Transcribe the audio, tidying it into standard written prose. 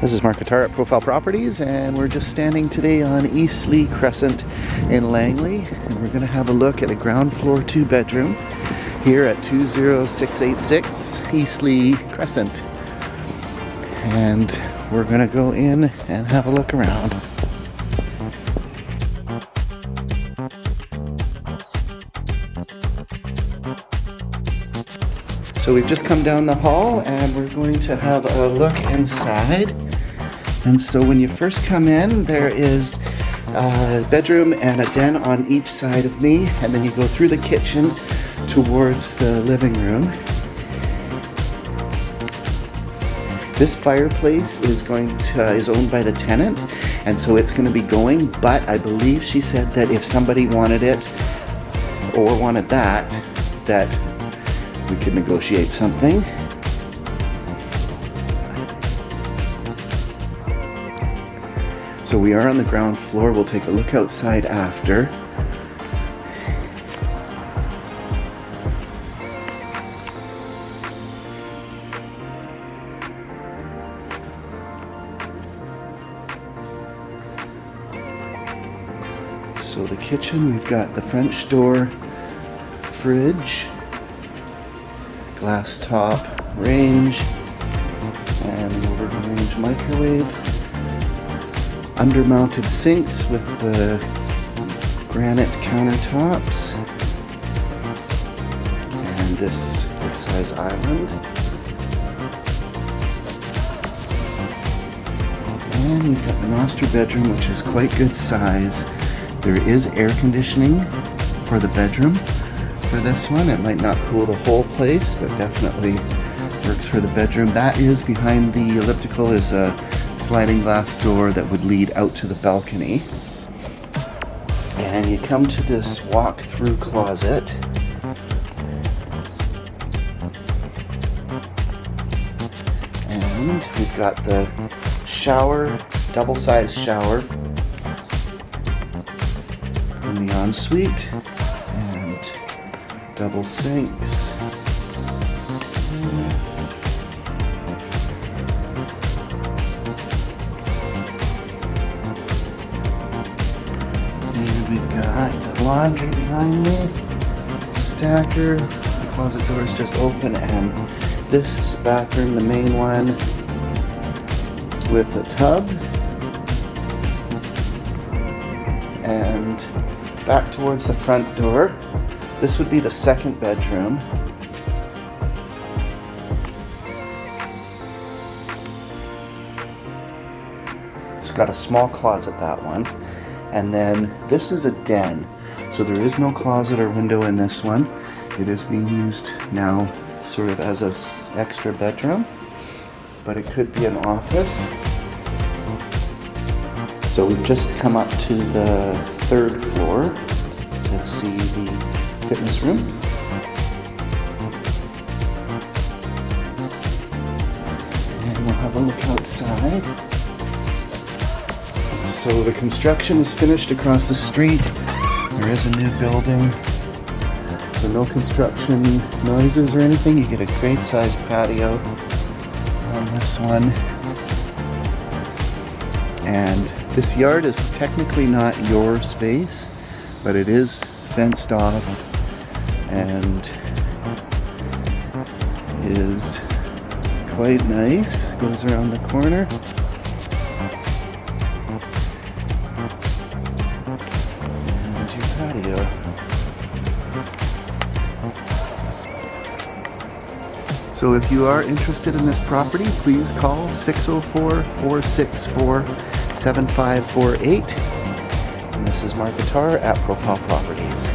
This is Mark Attar at Profile Properties, and we're just standing today on Eastleigh Crescent in Langley, and we're going to have a look at a ground floor 2-bedroom here at 20686 Eastleigh Crescent. And we're going to go in and have a look around. So we've just come down the hall and we're going to have a look inside. And so when you first come in, there is a bedroom and a den on each side of me, and then you go through the kitchen towards the living room. This fireplace is owned by the tenant, and so it's going to be going, but I believe she said that if somebody wanted it or wanted that we could negotiate something. So we are on the ground floor. We'll take a look outside after. So the kitchen, we've got the French door, fridge, glass top range, and an over-range microwave. Under-mounted sinks with the granite countertops, and this good-size island. And we've got the master bedroom, which is quite good size. There is air conditioning for the bedroom. For this one, it might not cool the whole place, but definitely works for the bedroom. That is behind the elliptical is a sliding glass door that would lead out to the balcony. And you come to this walk-through closet. And we've got the shower, double-sized shower in the ensuite, and double sinks. We've got laundry behind me, stacker, the closet door is just open, and this bathroom, the main one, with a tub. And back towards the front door, this would be the second bedroom. It's got a small closet, that one. And then this is a den, so there is no closet or window in this one. It is being used now sort of as an extra bedroom, but it could be an office. So we've just come up to the third floor to see the fitness room. And we'll have a look outside. So the construction is finished across the street. There is a new building. So no construction noises or anything. You get a great sized patio on this one. And this yard is technically not your space, but it is fenced off and is quite nice. Goes around the corner. Patio. So if you are interested in this property, please call 604-464-7548. And this is Mark Attar at Profile Properties.